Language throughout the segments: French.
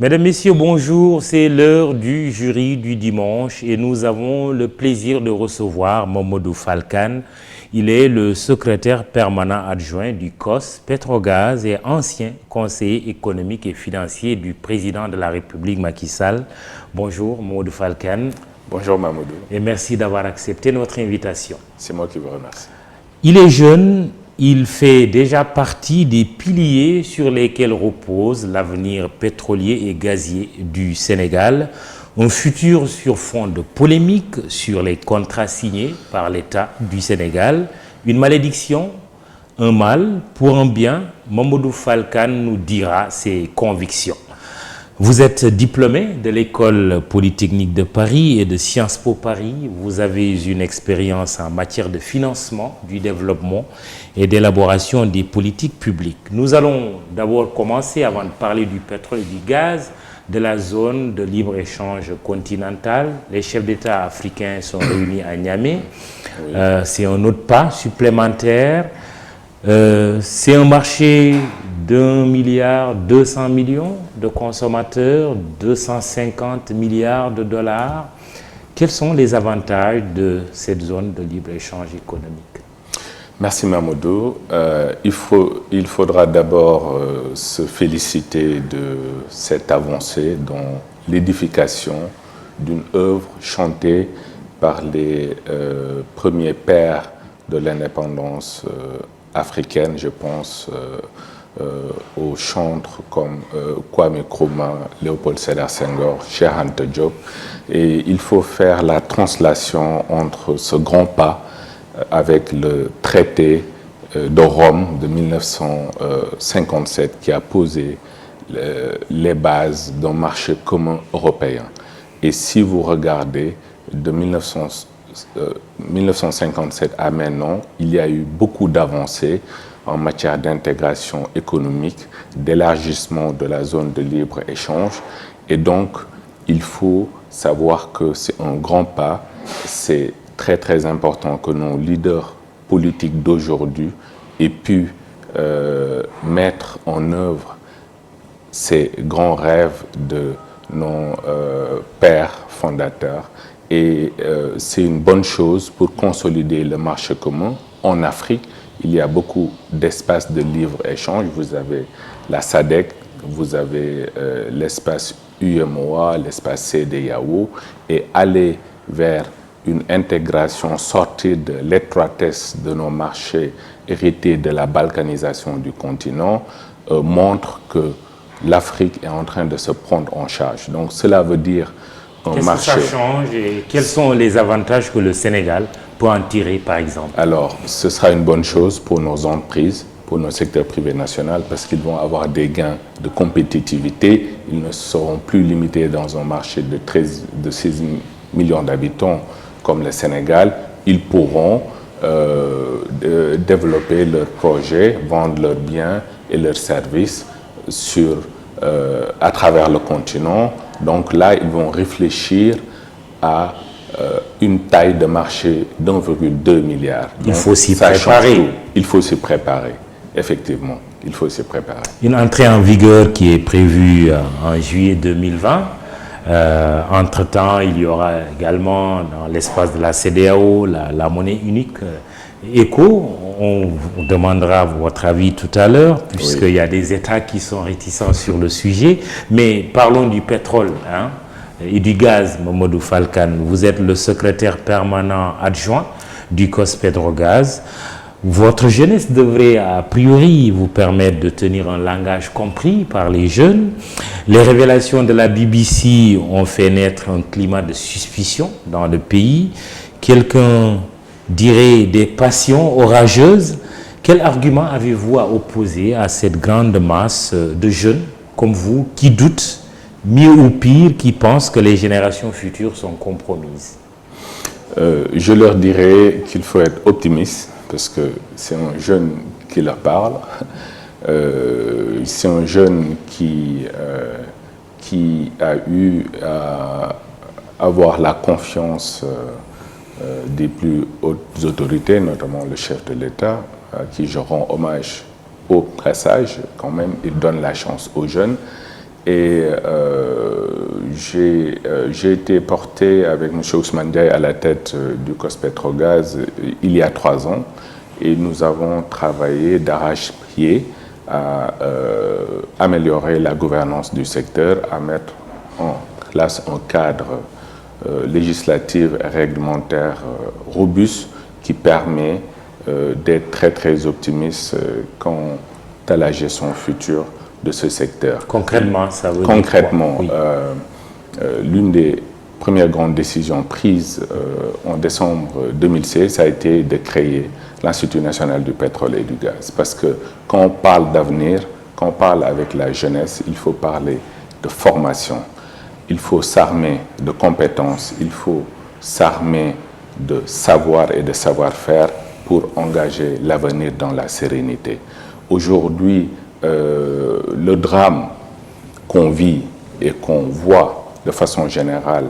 Mesdames, Messieurs, bonjour. C'est l'heure du jury du dimanche et nous avons le plaisir de recevoir Mamadou Fall Kane. Il est le secrétaire permanent adjoint du COS Petrogaz et ancien conseiller économique et financier du président de la République Macky Sall. Bonjour Mamadou Fall Kane. Bonjour Mamadou. Et merci d'avoir accepté notre invitation. C'est moi qui vous remercie. Il est jeune. Il fait déjà partie des piliers sur lesquels repose l'avenir pétrolier et gazier du Sénégal. Un futur sur fond de polémique sur les contrats signés par l'État du Sénégal. Une malédiction, un mal pour un bien. Mamadou Fall Kane nous dira ses convictions. Vous êtes diplômé de l'école polytechnique de Paris et de Sciences Po Paris. Vous avez une expérience en matière de financement, du développement et d'élaboration des politiques publiques. Nous allons d'abord commencer, avant de parler du pétrole et du gaz, de la zone de libre-échange continentale. Les chefs d'État africains sont réunis à Niamey. Oui. C'est un autre pas supplémentaire. C'est un marché d'1,2 milliard de consommateurs, 250 milliards de dollars. Quels sont les avantages de cette zone de libre-échange économique? Merci Mamadou. Il faudra d'abord se féliciter de cette avancée dans l'édification d'une œuvre chantée par les premiers pères de l'indépendance africaine, je pense aux chantres comme Kwame Nkrumah, Léopold Sédar Senghor, Cheikh Anta Diop. Et il faut faire la translation entre ce grand pas avec le traité de Rome de 1957 qui a posé les bases d'un marché commun européen. Et si vous regardez de 1957 à maintenant, il y a eu beaucoup d'avancées en matière d'intégration économique, d'élargissement de la zone de libre-échange. Et donc, il faut savoir que c'est un grand pas. C'est très, très important que nos leaders politiques d'aujourd'hui aient pu mettre en œuvre ces grands rêves de nos pères fondateurs. Et c'est une bonne chose pour consolider le marché commun. En Afrique, il y a beaucoup d'espaces de libre-échange. Vous avez la SADC, vous avez l'espace UEMOA, l'espace CEDEAO, et aller vers une intégration sortie de l'étroitesse de nos marchés hérités de la balkanisation du continent montre que l'Afrique est en train de se prendre en charge. Donc cela veut dire un marché. Qu'est-ce que ça change et quels sont les avantages que le Sénégal peut en tirer, par exemple? Alors, ce sera une bonne chose pour nos entreprises, pour nos secteurs privés nationaux, parce qu'ils vont avoir des gains de compétitivité. Ils ne seront plus limités dans un marché de 6 millions d'habitants comme le Sénégal. Ils pourront développer leurs projets, vendre leurs biens et leurs services à travers le continent. Donc là, ils vont réfléchir à une taille de marché d'1,2 milliard. Il faut s'y préparer. Il faut s'y préparer, effectivement. Il faut s'y préparer. Une entrée en vigueur qui est prévue en juillet 2020. Entre-temps, il y aura également dans l'espace de la CEDEAO la monnaie unique ECO. On vous demandera votre avis tout à l'heure, puisqu'il y a des États qui sont réticents sur le sujet. Mais parlons du pétrole et du gaz, Mamadou Fall Kane. Vous êtes le secrétaire permanent adjoint du COS Petrogaz. Votre jeunesse devrait a priori vous permettre de tenir un langage compris par les jeunes. Les révélations de la BBC ont fait naître un climat de suspicion dans le pays. Quelqu'un dirait des passions orageuses. Quel argument avez-vous à opposer à cette grande masse de jeunes comme vous qui doutent, mieux ou pire, qui pensent que les générations futures sont compromises? Je leur dirais qu'il faut être optimiste, parce que c'est un jeune qui leur parle. C'est un jeune qui a eu à avoir la confiance des plus hautes autorités, notamment le chef de l'État, à qui je rends hommage au passage. Quand même, il donne la chance aux jeunes. Et j'ai été porté avec M. Ousmane Diaye à la tête du COS-Petrogaz il y a 3 ans. Et nous avons travaillé d'arrache-pied à améliorer la gouvernance du secteur, à mettre en place un cadre législatif et réglementaire robuste qui permet d'être très très optimiste quant à la gestion future de ce secteur. Concrètement, ça veut Concrètement, dire quoi? l'une des premières grandes décisions prises en décembre 2016 a été de créer l'Institut national du pétrole et du gaz. Parce que quand on parle d'avenir, quand on parle avec la jeunesse, il faut parler de formation, il faut s'armer de compétences, il faut s'armer de savoir et de savoir-faire pour engager l'avenir dans la sérénité. Aujourd'hui, le drame qu'on vit et qu'on voit de façon générale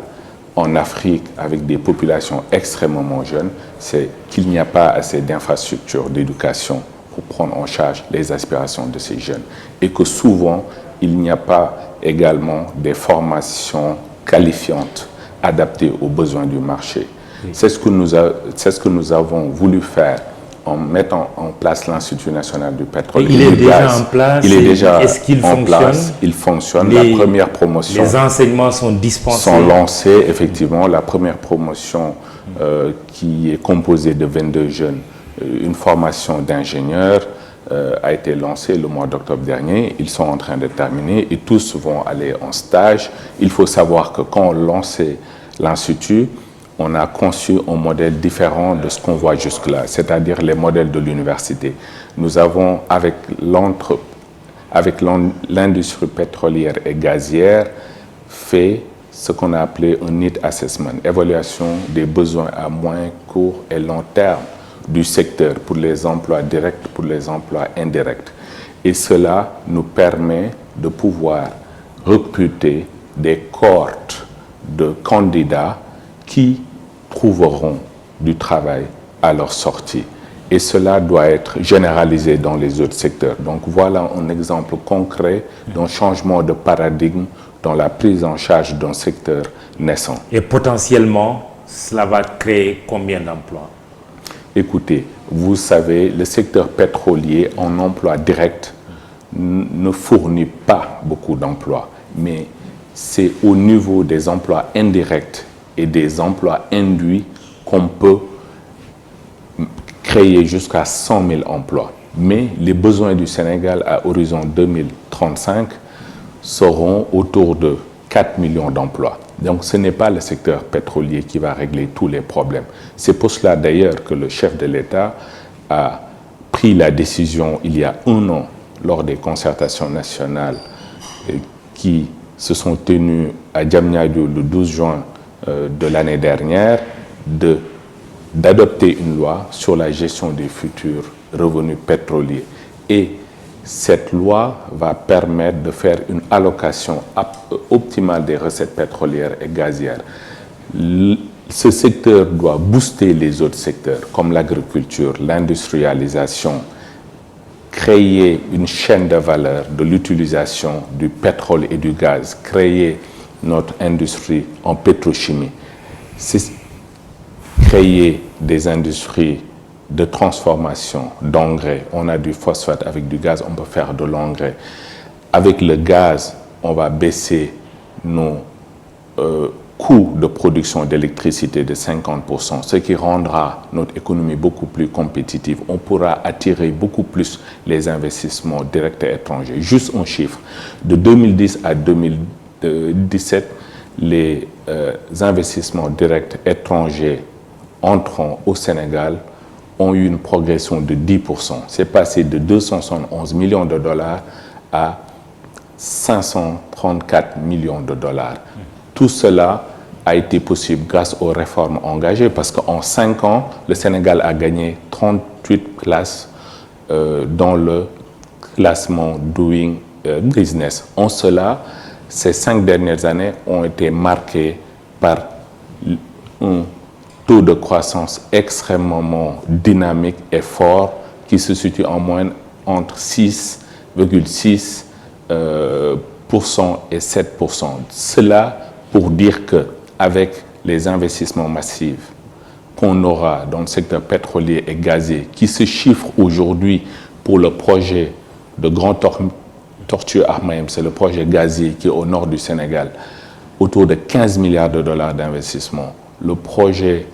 en Afrique avec des populations extrêmement jeunes, c'est qu'il n'y a pas assez d'infrastructures d'éducation pour prendre en charge les aspirations de ces jeunes et que souvent, il n'y a pas également des formations qualifiantes adaptées aux besoins du marché. Oui. C'est ce que nous avons voulu faire en mettant en place l'Institut national du pétrole et du du gaz. Déjà en place. Il est déjà Est-ce qu'il en fonctionne? place. Il fonctionne. La première promotion. Les enseignements sont dispensés. Sont lancés, effectivement. La première promotion qui est composée de 22 jeunes, une formation d'ingénieurs a été lancée le mois d'octobre dernier. Ils sont en train de terminer et tous vont aller en stage. Il faut savoir que quand on lançait l'Institut, on a conçu un modèle différent de ce qu'on voit jusque-là, c'est-à-dire les modèles de l'université. Nous avons, avec l'industrie pétrolière et gazière, fait ce qu'on a appelé un need assessment, évaluation des besoins à moyen, court et long terme du secteur pour les emplois directs, pour les emplois indirects. Et cela nous permet de pouvoir recruter des cohortes de candidats qui trouveront du travail à leur sortie. Et cela doit être généralisé dans les autres secteurs. Donc voilà un exemple concret d'un changement de paradigme dans la prise en charge d'un secteur naissant. Et potentiellement, cela va créer combien d'emplois? Écoutez, vous savez, le secteur pétrolier en emploi direct ne fournit pas beaucoup d'emplois, mais c'est au niveau des emplois indirects et des emplois induits qu'on peut créer jusqu'à 100 000 emplois. Mais les besoins du Sénégal à horizon 2035 seront autour de 4 millions d'emplois. Donc ce n'est pas le secteur pétrolier qui va régler tous les problèmes. C'est pour cela d'ailleurs que le chef de l'État a pris la décision il y a 1 an lors des concertations nationales qui se sont tenues à Diamniadio le 12 juin de l'année dernière, d'adopter une loi sur la gestion des futurs revenus pétroliers. Et cette loi va permettre de faire une allocation optimale des recettes pétrolières et gazières. Ce secteur doit booster les autres secteurs, comme l'agriculture, l'industrialisation, créer une chaîne de valeur de l'utilisation du pétrole et du gaz, créer notre industrie en pétrochimie, créer des industries de transformation d'engrais. On a du phosphate, avec du gaz, on peut faire de l'engrais. Avec le gaz, on va baisser nos coûts de production d'électricité de 50%, ce qui rendra notre économie beaucoup plus compétitive. On pourra attirer beaucoup plus les investissements directs et étrangers. Juste un chiffre, de 2010 à 2017, les investissements directs étrangers entrant au Sénégal ont eu une progression de 10%. C'est passé de 271 millions de dollars à 534 millions de dollars. Tout cela a été possible grâce aux réformes engagées parce qu'en 5 ans, le Sénégal a gagné 38 places dans le classement Doing Business. En cela, ces 5 dernières années ont été marquées par un taux de croissance extrêmement dynamique et fort qui se situe en moyenne entre 6,6% et 7%. Cela pour dire qu'avec les investissements massifs qu'on aura dans le secteur pétrolier et gazier, qui se chiffrent aujourd'hui pour le projet de Grand Tortue Ahmeyim, c'est le projet gazier qui est au nord du Sénégal, autour de 15 milliards de dollars d'investissement. Le projet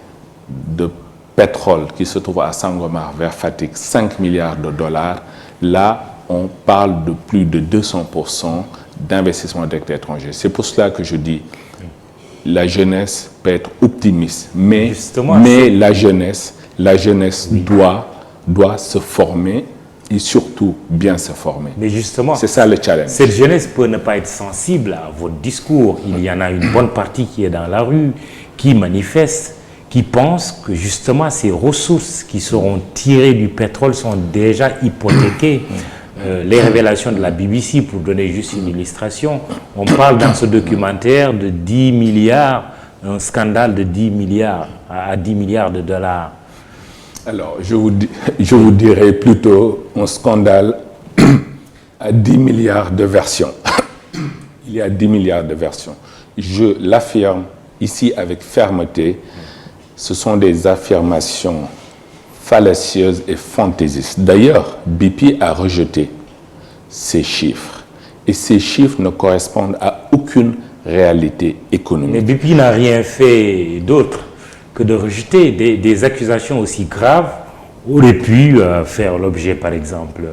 de pétrole qui se trouve à Sangomar vers Fatick, 5 milliards de dollars. Là, on parle de plus de 200% d'investissement direct étranger. C'est pour cela que je dis, la jeunesse peut être optimiste, mais la jeunesse doit se former et surtout bien se former. Mais justement, c'est ça le challenge. Cette jeunesse peut ne pas être sensible à votre discours. Il y en a une bonne partie qui est dans la rue, qui manifeste, qui pense que justement ces ressources qui seront tirées du pétrole sont déjà hypothéquées. Les révélations de la BBC, pour donner juste une illustration, on parle dans ce documentaire de 10 milliards, un scandale de 10 milliards à 10 milliards de dollars. Alors, je vous dirais plutôt un scandale à 10 milliards de versions. Il y a 10 milliards de versions. Je l'affirme ici avec fermeté, ce sont des affirmations fallacieuses et fantaisistes. D'ailleurs, BP a rejeté ces chiffres. Et ces chiffres ne correspondent à aucune réalité économique. Mais BP n'a rien fait d'autre que de rejeter des accusations aussi graves. Auraient pu faire l'objet, par exemple,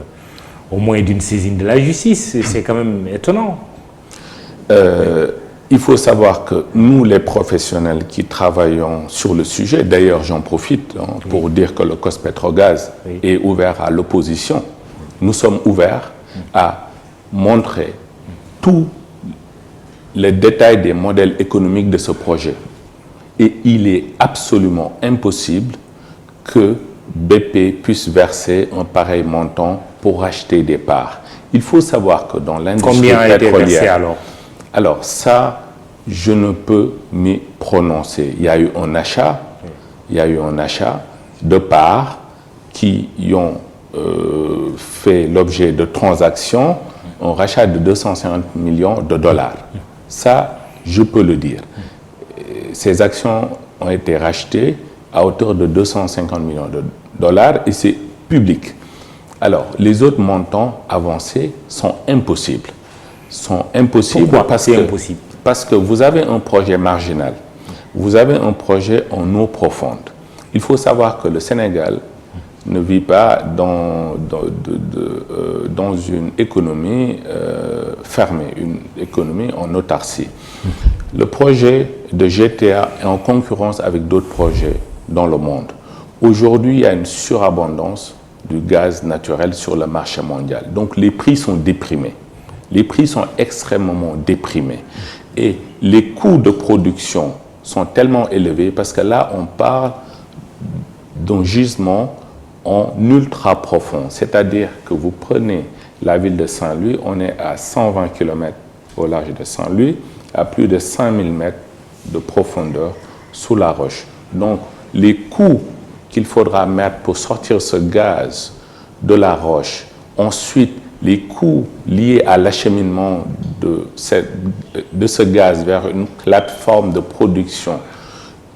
au moins d'une saisine de la justice. C'est quand même étonnant. Il faut savoir que nous, les professionnels qui travaillons sur le sujet, d'ailleurs j'en profite pour dire que le COS-Petrogaz est ouvert à l'opposition. Nous sommes ouverts à montrer tous les détails des modèles économiques de ce projet. Et il est absolument impossible que BP puisse verser un pareil montant pour racheter des parts. Il faut savoir que dans l'industrie pétrolière... Combien a été versé alors ? Alors ça, je ne peux m'y prononcer. Il y a eu un achat de parts qui ont fait l'objet de transactions, un rachat de 250 millions de dollars. Ça, je peux le dire. Ces actions ont été rachetées à hauteur de 250 millions de dollars et c'est public. Alors, les autres montants avancés sont impossibles. Pourquoi c'est impossible? Parce que vous avez un projet marginal, vous avez un projet en eau profonde. Il faut savoir que le Sénégal ne vit pas dans une économie fermée, une économie en autarcie. Le projet de GTA est en concurrence avec d'autres projets dans le monde. Aujourd'hui, il y a une surabondance du gaz naturel sur le marché mondial. Donc les prix sont déprimés. Les prix sont extrêmement déprimés. Et les coûts de production sont tellement élevés parce que là, on parle d'un gisement en ultra profond. C'est-à-dire que vous prenez la ville de Saint-Louis, on est à 120 km au large de Saint-Louis, à plus de 5000 mètres de profondeur sous la roche. Donc, les coûts qu'il faudra mettre pour sortir ce gaz de la roche, ensuite, les coûts liés à l'acheminement de ce gaz vers une plateforme de production,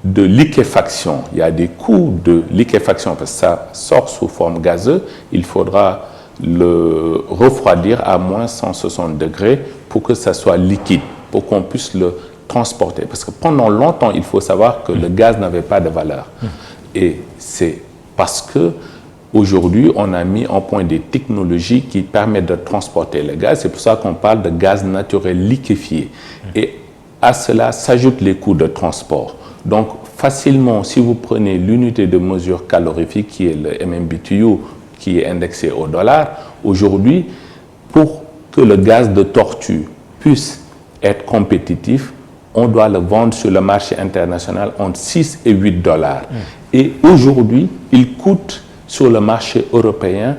de liquéfaction. Il y a des coûts de liquéfaction parce que ça sort sous forme gazeuse. Il faudra le refroidir à moins 160 degrés pour que ça soit liquide, pour qu'on puisse le transporter. Parce que pendant longtemps, il faut savoir que le gaz n'avait pas de valeur. Et c'est parce que aujourd'hui, on a mis en point des technologies qui permettent de transporter le gaz. C'est pour ça qu'on parle de gaz naturel liquéfié. Et à cela s'ajoutent les coûts de transport. Donc, facilement, si vous prenez l'unité de mesure calorifique qui est le MMBTU, qui est indexé au dollar, aujourd'hui, pour que le gaz de tortue puisse être compétitif, on doit le vendre sur le marché international entre 6 et 8 dollars. Et aujourd'hui, il coûte sur le marché européen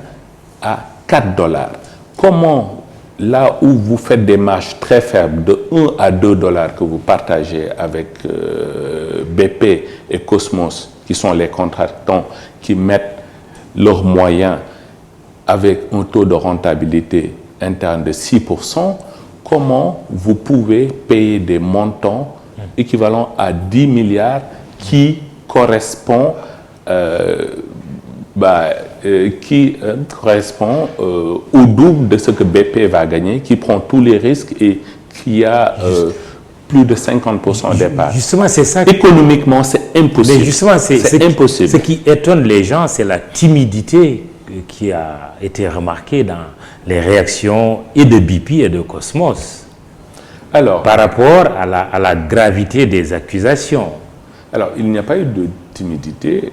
à 4 dollars. Comment, là où vous faites des marges très faibles de 1 à 2 dollars que vous partagez avec BP et Cosmos, qui sont les contractants qui mettent leurs moyens avec un taux de rentabilité interne de 6%, comment vous pouvez payer des montants équivalents à 10 milliards qui correspond au double de ce que BP va gagner, qui prend tous les risques et qui a plus de 50% des parts. Justement, c'est ça. Économiquement, c'est impossible. Mais justement, c'est impossible. Ce qui étonne les gens, c'est la timidité qui a été remarquée dans les réactions et de BP et de Cosmos. Alors, par rapport à la gravité des accusations. Alors, il n'y a pas eu de timidité.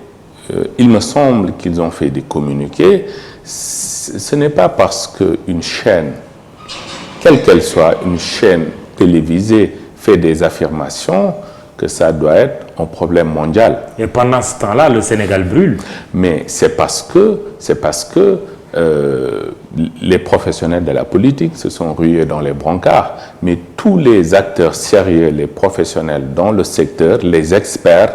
Il me semble qu'ils ont fait des communiqués. Ce n'est pas parce qu'une chaîne, quelle qu'elle soit, une chaîne télévisée fait des affirmations que ça doit être un problème mondial. Et pendant ce temps-là, le Sénégal brûle. Mais c'est parce que les professionnels de la politique se sont rués dans les brancards. Mais tous les acteurs sérieux, les professionnels dans le secteur, les experts,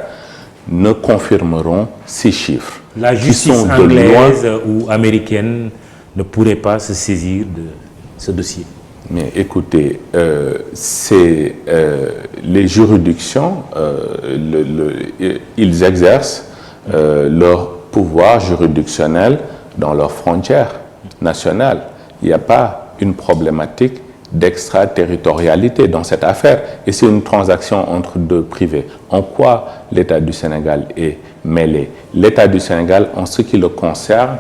ne confirmeront ces chiffres. La justice anglaise ou américaine ne pourrait pas se saisir de ce dossier. Mais écoutez, les juridictions, ils exercent leur pouvoir juridictionnel dans leurs frontières nationales. Il n'y a pas une problématique d'extraterritorialité dans cette affaire. Et c'est une transaction entre deux privés. En quoi l'État du Sénégal est mêlé? L'État du Sénégal, en ce qui le concerne,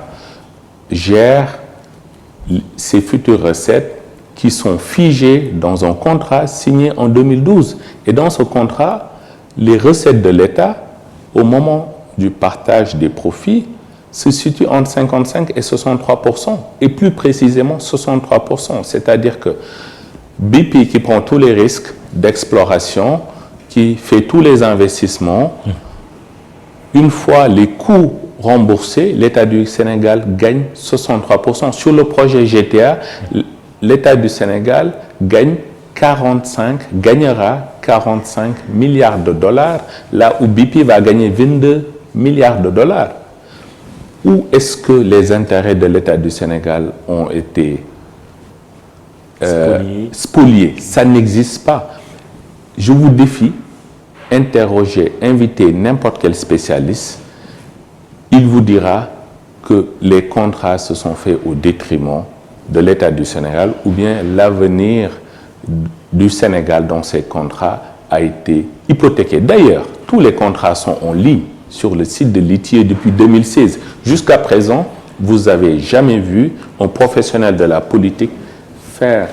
gère ses futures recettes qui sont figées dans un contrat signé en 2012. Et dans ce contrat, les recettes de l'État, au moment du partage des profits, se situent entre 55 et 63%, et plus précisément 63%. C'est-à-dire que BP, qui prend tous les risques d'exploration, qui fait tous les investissements, une fois les coûts remboursés, l'État du Sénégal gagne 63%. Sur le projet GTA, l'État du Sénégal gagnera 45 milliards de dollars, là où BP va gagner 22 milliards de dollars. Où est-ce que les intérêts de l'État du Sénégal ont été spoliés? Ça n'existe pas. Je vous défie, interrogez, invitez n'importe quel spécialiste, il vous dira que les contrats se sont faits au détriment de l'État du Sénégal, ou bien l'avenir du Sénégal dans ces contrats a été hypothéqué. D'ailleurs, tous les contrats sont en ligne sur le site de l'ITIE depuis 2016. Jusqu'à présent, vous n'avez jamais vu un professionnel de la politique faire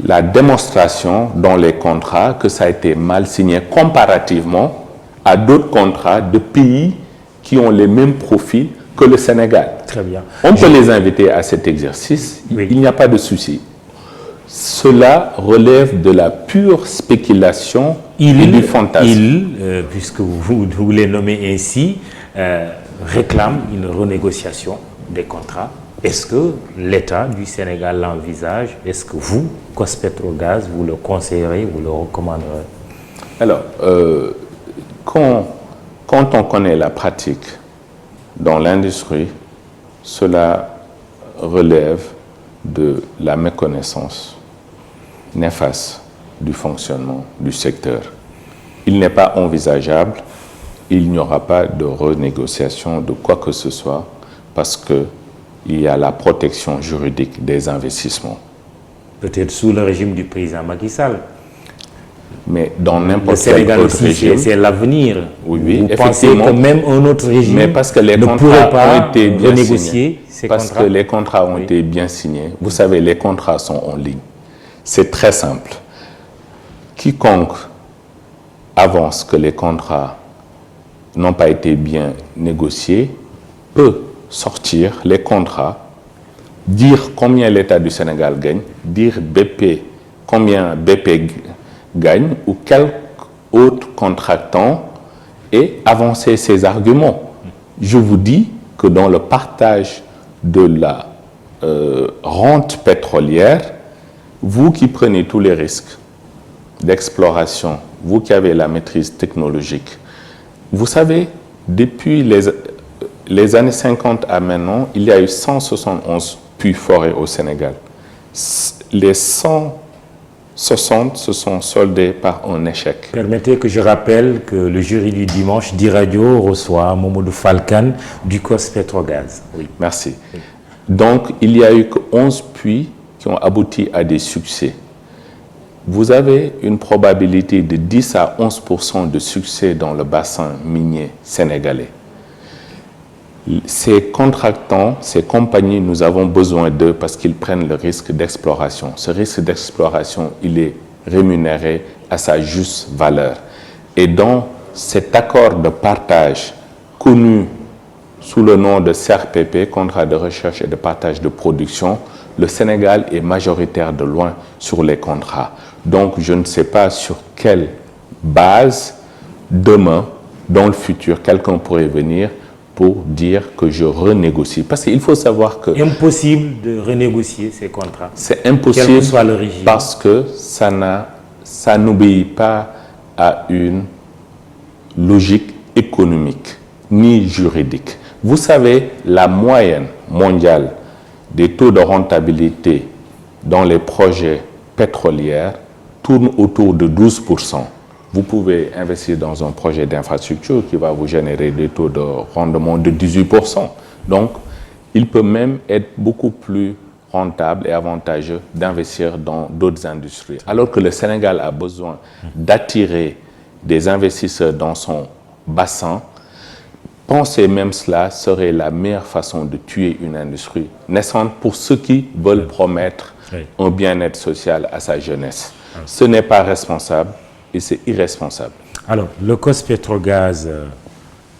la démonstration dans les contrats que ça a été mal signé comparativement à d'autres contrats de pays qui ont les mêmes profils que le Sénégal. Très bien. On peut les inviter à cet exercice, oui. Il n'y a pas de souci. Cela relève de la pure spéculation et du fantasme. Puisque vous les nommez ainsi, réclame une renégociation des contrats. Est-ce que l'État du Sénégal l'envisage? Est-ce que vous, Cospetrogaz, vous le conseillerez, vous le recommanderez? Alors, quand on connaît la pratique dans l'industrie, cela relève de la méconnaissance néfaste du fonctionnement du secteur. Il n'est pas envisageable, il n'y aura pas de renégociation de quoi que ce soit parce qu'il y a la protection juridique des investissements. Peut-être sous le régime du président Macky Sall. Mais dans n'importe quel autre régime, c'est l'avenir. Oui, vous pensez que même un autre régime mais parce que les ne pourrait pas ont été bien renégocier ces parce contrats? que les contrats ont été bien signés. Vous savez, les contrats sont en ligne. C'est très simple. Quiconque avance que les contrats n'ont pas été bien négociés peut sortir les contrats, dire combien l'État du Sénégal gagne, dire BP combien BP gagne ou quel autre contractant et avancer ses arguments. Je vous dis que dans le partage de la rente pétrolière, vous qui prenez tous les risques d'exploration, vous qui avez la maîtrise technologique, vous savez, depuis les années 50 à maintenant, il y a eu 171 puits forêts au Sénégal. Les 100 60 se sont soldés par un échec. Permettez que je rappelle que le jury du dimanche d'e-Radio reçoit Mamadou Fall Kane du COS Petrogaz. Oui. Merci. Donc, il n'y a eu que 11 puits qui ont abouti à des succès. Vous avez une probabilité de 10 à 11% de succès dans le bassin minier sénégalais. Ces contractants, ces compagnies, nous avons besoin d'eux parce qu'ils prennent le risque d'exploration. Ce risque d'exploration, il est rémunéré à sa juste valeur. Et dans cet accord de partage connu sous le nom de CRPP, Contrat de recherche et de partage de production, le Sénégal est majoritaire de loin sur les contrats. Donc, je ne sais pas sur quelle base, demain, dans le futur, quelqu'un pourrait venir pour dire que je renégocie. Parce qu'il faut savoir que... Impossible de renégocier ces contrats. C'est impossible quel que soit le régime. Parce que ça n'obéit pas à une logique économique ni juridique. Vous savez, la moyenne mondiale des taux de rentabilité dans les projets pétroliers tourne autour de 12%. Vous pouvez investir dans un projet d'infrastructure qui va vous générer des taux de rendement de 18%. Donc, il peut même être beaucoup plus rentable et avantageux d'investir dans d'autres industries. Alors que le Sénégal a besoin d'attirer des investisseurs dans son bassin, penser même cela serait la meilleure façon de tuer une industrie naissante pour ceux qui veulent promettre un bien-être social à sa jeunesse. Ce n'est pas responsable. Et c'est irresponsable. Alors, le COS Petrogaz,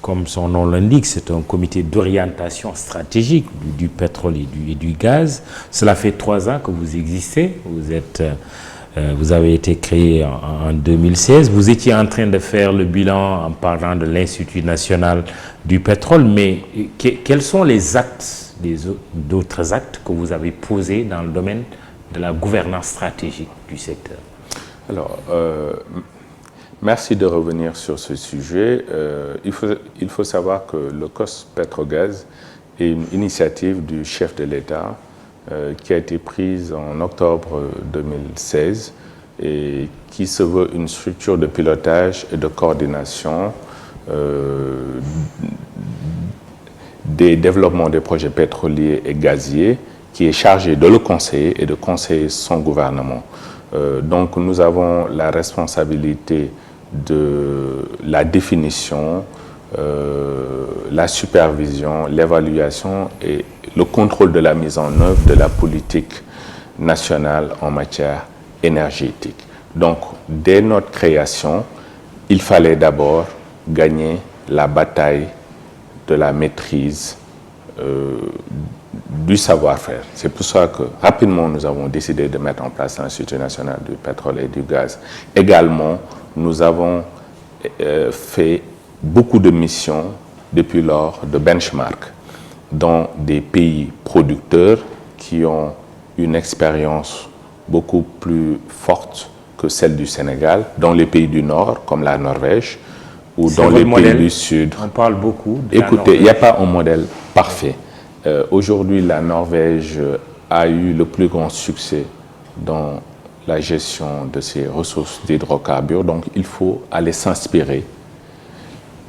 comme son nom l'indique, c'est un comité d'orientation stratégique du pétrole et du gaz. Cela fait 3 ans que vous existez. Vous avez été créé en 2016. Vous étiez en train de faire le bilan en parlant de l'Institut national du pétrole. Mais quels sont les actes, d'autres actes que vous avez posés dans le domaine de la gouvernance stratégique du secteur? Alors, merci de revenir sur ce sujet. Il faut savoir que le COS Petrogaz est une initiative du chef de l'État qui a été prise en octobre 2016 et qui se veut une structure de pilotage et de coordination des développements des projets pétroliers et gaziers, qui est chargé de le conseiller et de conseiller son gouvernement. Donc nous avons la responsabilité de la définition, la supervision, l'évaluation et le contrôle de la mise en œuvre de la politique nationale en matière énergétique. Donc dès notre création, il fallait d'abord gagner la bataille de la maîtrise du savoir-faire. C'est pour ça que rapidement nous avons décidé de mettre en place l'Institut national du pétrole et du gaz. Également, nous avons fait beaucoup de missions depuis lors de benchmark dans des pays producteurs qui ont une expérience beaucoup plus forte que celle du Sénégal, dans les pays du Nord comme la Norvège ou dans les pays du Sud. On parle beaucoup de Écoutez, il n'y a pas un modèle parfait. Aujourd'hui, la Norvège a eu le plus grand succès dans la gestion de ses ressources d'hydrocarbures. Donc, il faut aller s'inspirer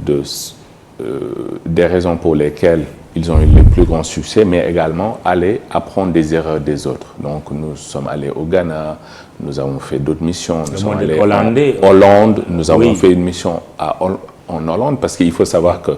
des raisons pour lesquelles ils ont eu le plus grand succès, mais également aller apprendre des erreurs des autres. Donc, nous sommes allés au Ghana, nous avons fait d'autres missions. Nous sommes allés en Hollande, nous avons fait une mission en Hollande, parce qu'il faut savoir que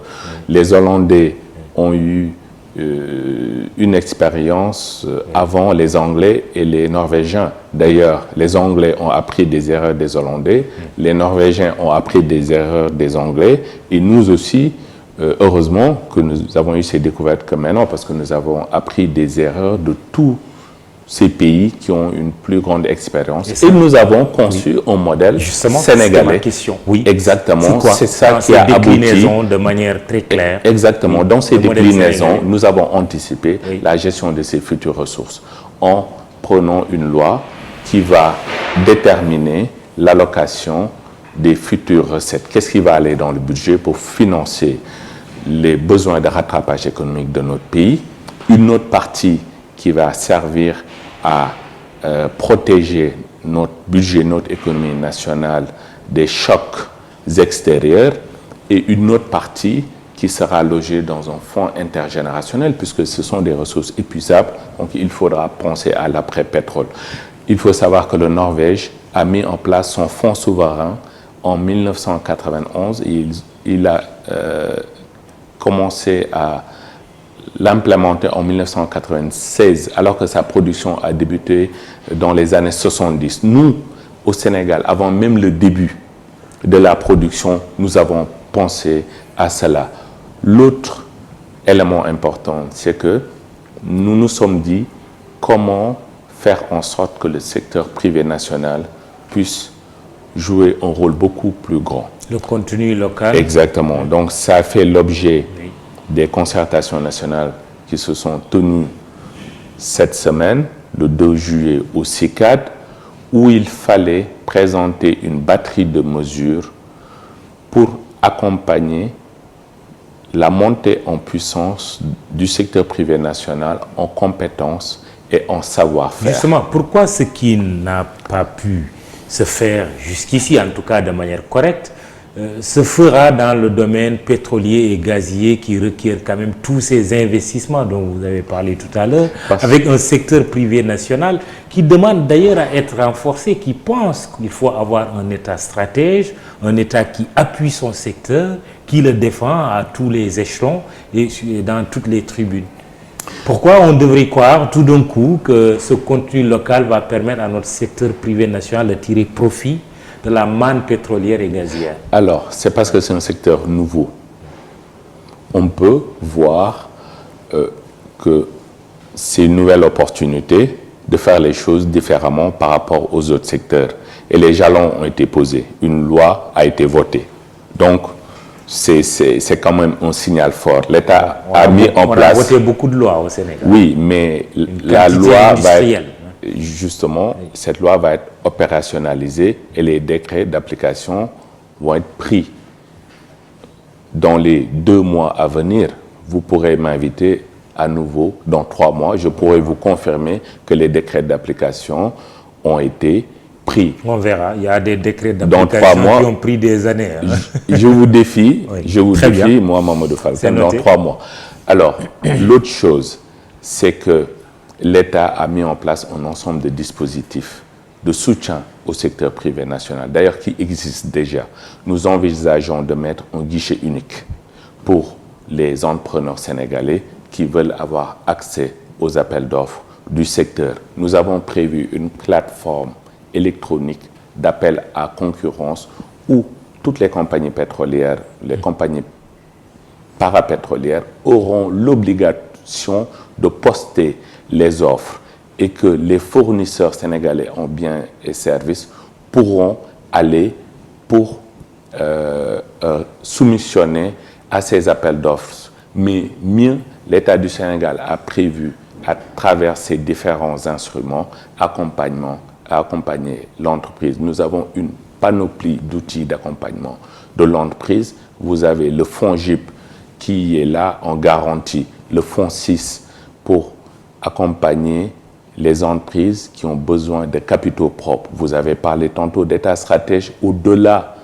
les Hollandais ont eu une expérience avant les Anglais et les Norvégiens. D'ailleurs, les Anglais ont appris des erreurs des Hollandais, les Norvégiens ont appris des erreurs des Anglais, et nous aussi, heureusement que nous avons eu ces découvertes comme maintenant, parce que nous avons appris des erreurs de tous ces pays qui ont une plus grande expérience. Et nous avons conçu un modèle sénégalais. Ma question. Oui, exactement. C'est ça qui a abouti de manière très claire. Exactement. Dans ces déclinaisons, nous avons anticipé la gestion de ces futures ressources en prenant une loi qui va déterminer l'allocation des futures recettes. Qu'est-ce qui va aller dans le budget pour financer les besoins de rattrapage économique de notre pays? Une autre partie qui va servir à protéger notre budget, notre économie nationale des chocs extérieurs et une autre partie qui sera logée dans un fonds intergénérationnel puisque ce sont des ressources épuisables, donc il faudra penser à l'après-pétrole. Il faut savoir que le Norvège a mis en place son fonds souverain en 1991 et il a commencé à l'implémenter en 1996 alors que sa production a débuté dans les années 70. Nous, au Sénégal, avant même le début de la production, nous avons pensé à cela. L'autre élément important, c'est que nous nous sommes dit comment faire en sorte que le secteur privé national puisse jouer un rôle beaucoup plus grand. Le contenu local. Exactement. Donc, ça a fait l'objet des concertations nationales qui se sont tenues cette semaine, le 2 juillet au CICAD, où il fallait présenter une batterie de mesures pour accompagner la montée en puissance du secteur privé national en compétences et en savoir-faire. Justement, pourquoi ce qui n'a pas pu se faire jusqu'ici, en tout cas de manière correcte, se fera dans le domaine pétrolier et gazier qui requiert quand même tous ces investissements dont vous avez parlé tout à l'heure, avec un secteur privé national qui demande d'ailleurs à être renforcé, qui pense qu'il faut avoir un État stratège, un État qui appuie son secteur, qui le défend à tous les échelons et dans toutes les tribunes. Pourquoi on devrait croire tout d'un coup que ce contenu local va permettre à notre secteur privé national de tirer profit de la manne pétrolière et gazière? Alors, c'est parce que c'est un secteur nouveau. On peut voir que c'est une nouvelle opportunité de faire les choses différemment par rapport aux autres secteurs. Et les jalons ont été posés. Une loi a été votée. Donc, c'est quand même un signal fort. L'État a mis en place... On a voté beaucoup de lois au Sénégal. Oui, mais la loi va être... Justement, cette loi va être opérationnalisée et les décrets d'application vont être pris. Dans les 2 mois à venir, vous pourrez m'inviter à nouveau dans 3 mois. Je pourrai vous confirmer que les décrets d'application ont été pris. On verra. Il y a des décrets d'application qui ont pris des années. Hein. Je vous défie, bien. moi, Mamadou Falcon, dans 3 mois. Alors, l'autre chose, c'est que l'État a mis en place un ensemble de dispositifs de soutien au secteur privé national, d'ailleurs qui existent déjà. Nous envisageons de mettre un guichet unique pour les entrepreneurs sénégalais qui veulent avoir accès aux appels d'offres du secteur. Nous avons prévu une plateforme électronique d'appel à concurrence où toutes les compagnies pétrolières, les compagnies parapétrolières auront l'obligation de poster les offres et que les fournisseurs sénégalais en biens et services pourront aller pour soumissionner à ces appels d'offres. Mais mieux, l'État du Sénégal a prévu, à travers ces différents instruments, accompagner l'entreprise. Nous avons une panoplie d'outils d'accompagnement de l'entreprise. Vous avez le fonds GIP qui est là en garantie, le fonds 6 pour accompagner les entreprises qui ont besoin de capitaux propres. Vous avez parlé tantôt d'État stratège. Au-delà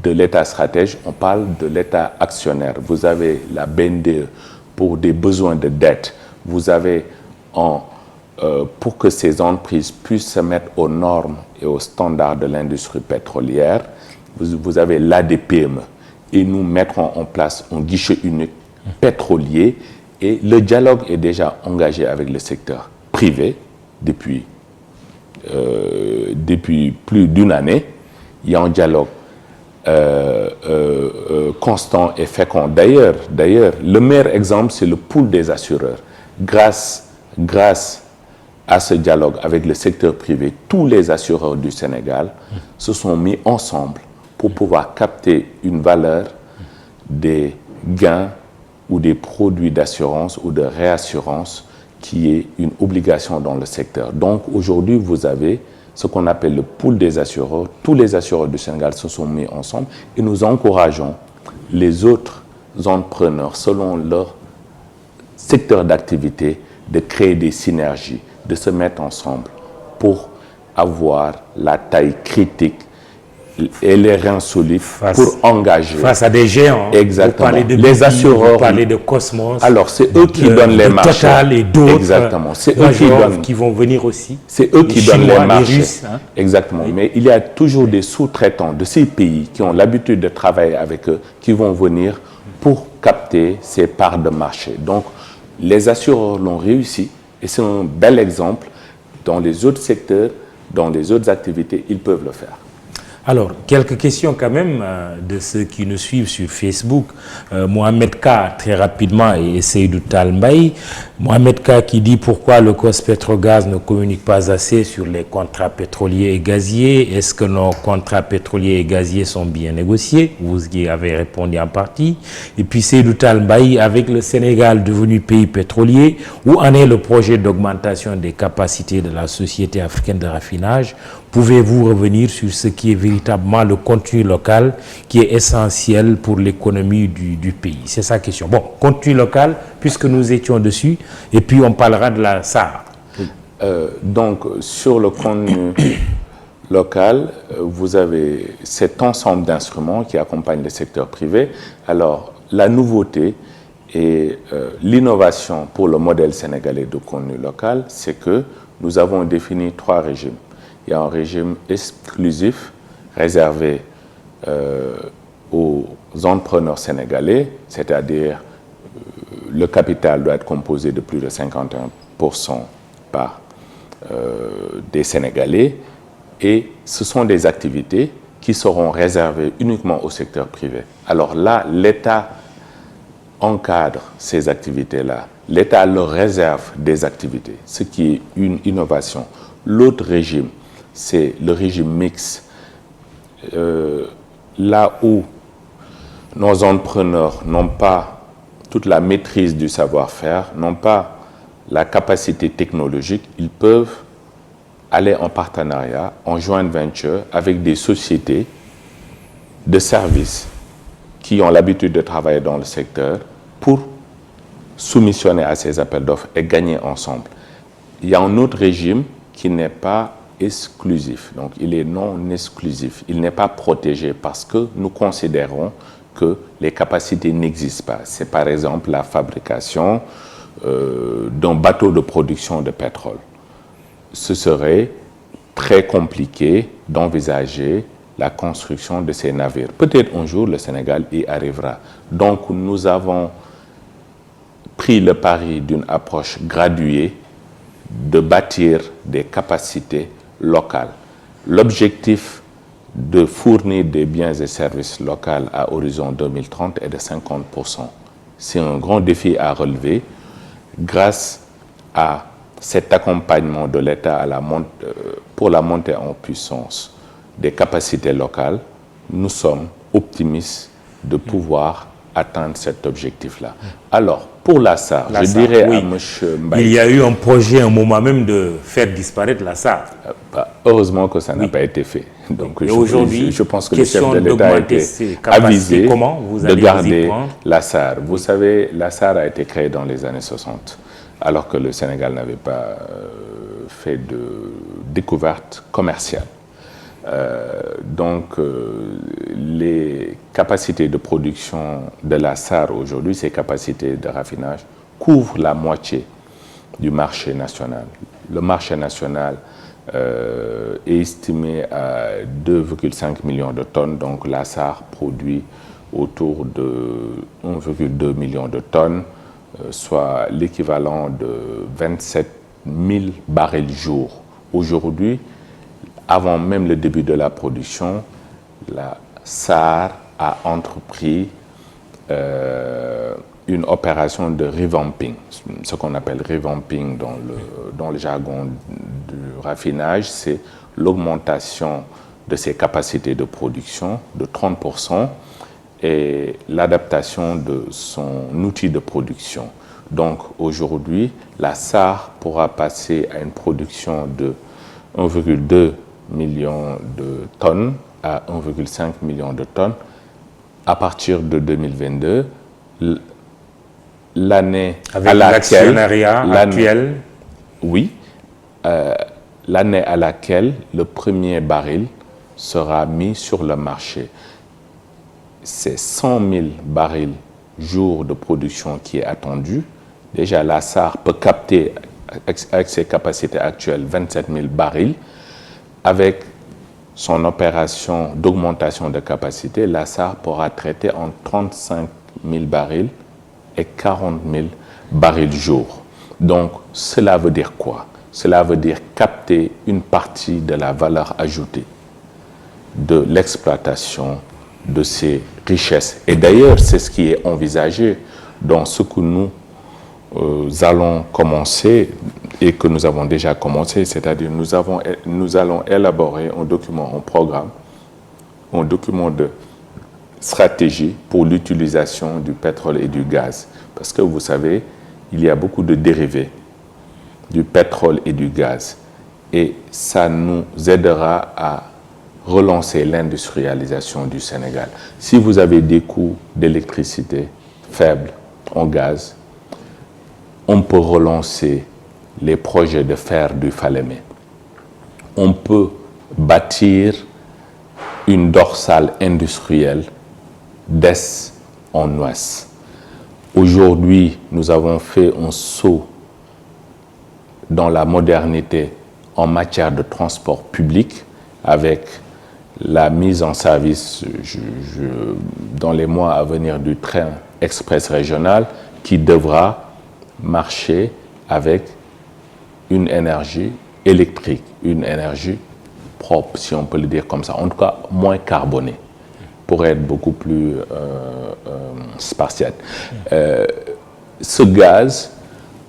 de l'État stratège, on parle de l'État actionnaire. Vous avez la BNDE pour des besoins de dette. Vous avez, pour que ces entreprises puissent se mettre aux normes et aux standards de l'industrie pétrolière, vous avez l'ADPME. Et nous mettrons en place un guichet unique pétrolier. Et le dialogue est déjà engagé avec le secteur privé depuis plus d'1 année. Il y a un dialogue constant et fécond. D'ailleurs, le meilleur exemple, c'est le pool des assureurs. Grâce à ce dialogue avec le secteur privé, tous les assureurs du Sénégal se sont mis ensemble pour pouvoir capter une valeur des gains ou des produits d'assurance ou de réassurance qui est une obligation dans le secteur. Donc aujourd'hui, vous avez ce qu'on appelle le pool des assureurs. Tous les assureurs du Sénégal se sont mis ensemble et nous encourageons les autres entrepreneurs, selon leur secteur d'activité, de créer des synergies, de se mettre ensemble pour avoir la taille critique et les reins solides pour engager. Face à des géants. Exactement. Vous parlez de les assureurs. Vous parlez de Cosmos. Alors, c'est eux qui donnent les marchés. Total et d'autres. Exactement. C'est eux qui donnent. Qui vont venir aussi. C'est eux qui donnent les marchés. Les Russes, hein. Exactement. Oui. Mais il y a toujours des sous-traitants de ces pays qui ont l'habitude de travailler avec eux, qui vont venir pour capter ces parts de marché. Donc, les assureurs l'ont réussi et c'est un bel exemple. Dans les autres secteurs, dans les autres activités, ils peuvent le faire. Alors, quelques questions quand même de ceux qui nous suivent sur Facebook. Mohamed K, très rapidement, et Seydou Talmbaï. Mohamed K qui dit pourquoi le COS-Petrogaz ne communique pas assez sur les contrats pétroliers et gaziers. Est-ce que nos contrats pétroliers et gaziers sont bien négociés? Vous y avez répondu en partie. Et puis Seydou Talmbaï, avec le Sénégal devenu pays pétrolier, où en est le projet d'augmentation des capacités de la Société africaine de raffinage? Pouvez-vous revenir sur ce qui est véritablement le contenu local qui est essentiel pour l'économie du pays? C'est sa question. Bon, contenu local, puisque nous étions dessus, et puis on parlera de la SAR. Donc, sur le contenu local, vous avez cet ensemble d'instruments qui accompagnent le secteur privé. Alors, la nouveauté et l'innovation pour le modèle sénégalais de contenu local, c'est que nous avons défini 3 régimes. Il y a un régime exclusif réservé aux entrepreneurs sénégalais, c'est-à-dire le capital doit être composé de plus de 51% par des Sénégalais et ce sont des activités qui seront réservées uniquement au secteur privé. Alors là, l'État encadre ces activités-là. L'État leur réserve des activités, ce qui est une innovation. L'autre régime, c'est le régime mixte, là où nos entrepreneurs n'ont pas toute la maîtrise du savoir-faire, n'ont pas la capacité technologique, ils peuvent aller en partenariat, en joint venture avec des sociétés de services qui ont l'habitude de travailler dans le secteur pour soumissionner à ces appels d'offres et gagner ensemble. Il y a un autre régime qui n'est pas exclusif, donc il est non exclusif, il n'est pas protégé parce que nous considérons que les capacités n'existent pas. C'est par exemple la fabrication d'un bateau de production de pétrole. Ce serait très compliqué d'envisager la construction de ces navires. Peut-être un jour le Sénégal y arrivera. Donc nous avons pris le pari d'une approche graduée de bâtir des capacités locales. L'objectif de fournir des biens et services locaux à horizon 2030 est de 50%. C'est un grand défi à relever grâce à cet accompagnement de l'État pour la montée en puissance des capacités locales. Nous sommes optimistes de pouvoir atteindre cet objectif-là. Alors, pour la SAR, je dirais à M. Mbaye... Il y a eu un projet, un moment même, de faire disparaître la SAR. Heureusement que ça n'a pas été fait. Donc, aujourd'hui, je pense que le chef de l'État a été avisé de garder la SAR. Vous savez, la SAR a été créée dans les années 60, alors que le Sénégal n'avait pas fait de découverte commerciale. Donc, les capacités de production de la SAR aujourd'hui, ces capacités de raffinage, couvrent la moitié du marché national. Le marché national est estimé à 2,5 millions de tonnes, donc la SAR produit autour de 1,2 million de tonnes, soit l'équivalent de 27 000 barils jour. Aujourd'hui, avant même le début de la production, la SAR a entrepris une opération de revamping, ce qu'on appelle revamping dans le jargon du raffinage, c'est l'augmentation de ses capacités de production de 30% et l'adaptation de son outil de production. Donc aujourd'hui, la SAR pourra passer à une production de 1,2 million de tonnes à 1,5 million de tonnes à partir de 2022. L'année avec l'actionnariat actuel. Oui. l'année à laquelle le premier baril sera mis sur le marché. C'est 100 000 barils jour de production qui est attendu. Déjà, la SAR peut capter, avec ses capacités actuelles, 27 000 barils. Avec son opération d'augmentation de capacité, la SAR pourra traiter en 35 000 barils et 40 000 barils jour. Donc, cela veut dire quoi? Cela veut dire capter une partie de la valeur ajoutée de l'exploitation de ces richesses. Et d'ailleurs, c'est ce qui est envisagé dans ce que nous allons commencer et que nous avons déjà commencé, c'est-à-dire nous allons élaborer un document, un programme, un document de stratégie pour l'utilisation du pétrole et du gaz. Parce que vous savez, il y a beaucoup de dérivés du pétrole et du gaz. Et ça nous aidera à relancer l'industrialisation du Sénégal. Si vous avez des coûts d'électricité faibles en gaz, on peut relancer les projets de fer du Falémé. On peut bâtir une dorsale industrielle d'est en ouest. Aujourd'hui, nous avons fait un saut dans la modernité en matière de transport public avec la mise en service dans les mois à venir du train express régional qui devra marcher avec une énergie électrique, une énergie propre, si on peut le dire comme ça, en tout cas moins carbonée, pour être beaucoup plus spartiate. Ce gaz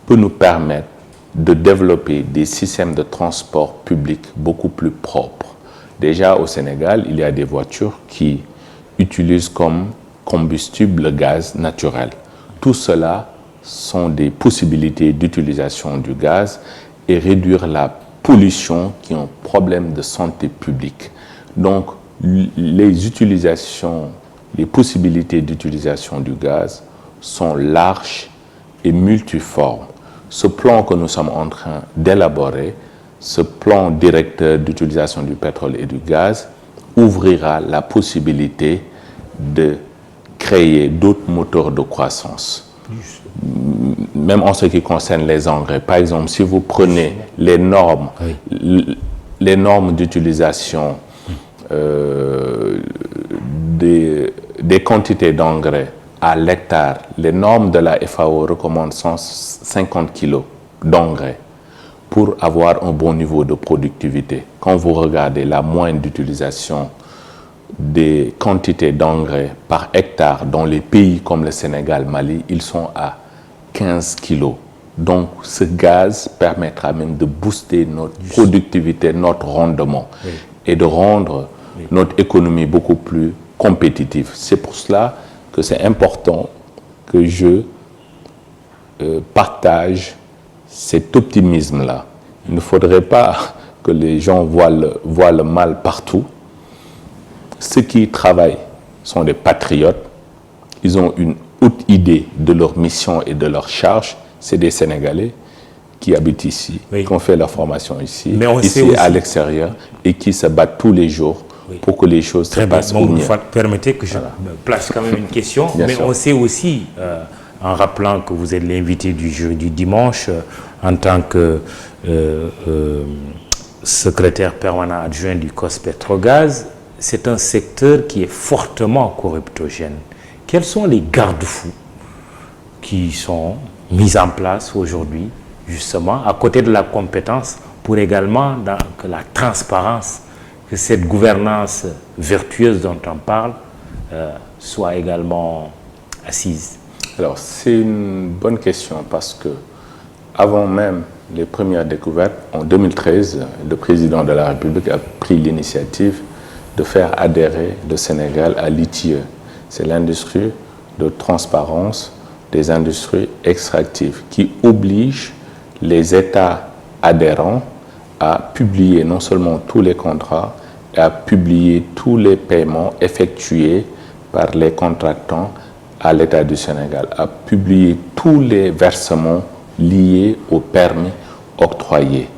peut nous permettre de développer des systèmes de transport public beaucoup plus propres. Déjà au Sénégal, il y a des voitures qui utilisent comme combustible le gaz naturel. Tout cela sont des possibilités d'utilisation du gaz et réduire la pollution qui est un problème de santé publique. Donc, les possibilités d'utilisation du gaz sont larges et multiformes. Ce plan que nous sommes en train d'élaborer, ce plan directeur d'utilisation du pétrole et du gaz, ouvrira la possibilité de créer d'autres moteurs de croissance. Même en ce qui concerne les engrais. Par exemple, si vous prenez les normes d'utilisation des quantités d'engrais à l'hectare, les normes de la FAO recommandent 150 kg d'engrais pour avoir un bon niveau de productivité. Quand vous regardez la moyenne d'utilisation des quantités d'engrais par hectare dans les pays comme le Sénégal, Mali, ils sont à 15 kilos. Donc, ce gaz permettra même de booster notre productivité, notre rendement et de rendre notre économie beaucoup plus compétitive. C'est pour cela que c'est important que je partage cet optimisme-là. Il ne faudrait pas que les gens voient le mal partout. Ceux qui travaillent sont des patriotes. Ils ont une haute idée de leur mission et de leur charge. C'est des Sénégalais qui habitent ici, qui ont fait leur formation ici, ici à l'extérieur, et qui se battent tous les jours pour que les choses se passent au mieux. Permettez que je place quand même une question. Mais on sait aussi, en rappelant que vous êtes l'invité du dimanche, en tant que secrétaire permanent adjoint du COS Pétrogaz, c'est un secteur qui est fortement corruptogène. Quels sont les garde-fous qui sont mis en place aujourd'hui, justement, à côté de la compétence, pour également que la transparence, que cette gouvernance vertueuse dont on parle soit également assise? Alors, c'est une bonne question parce que avant même les premières découvertes, en 2013, le président de la République a pris l'initiative de faire adhérer le Sénégal à l'ITIE. C'est l'industrie de transparence des industries extractives qui oblige les États adhérents à publier non seulement tous les contrats, et à publier tous les paiements effectués par les contractants à l'État du Sénégal, à publier tous les versements liés aux permis octroyés.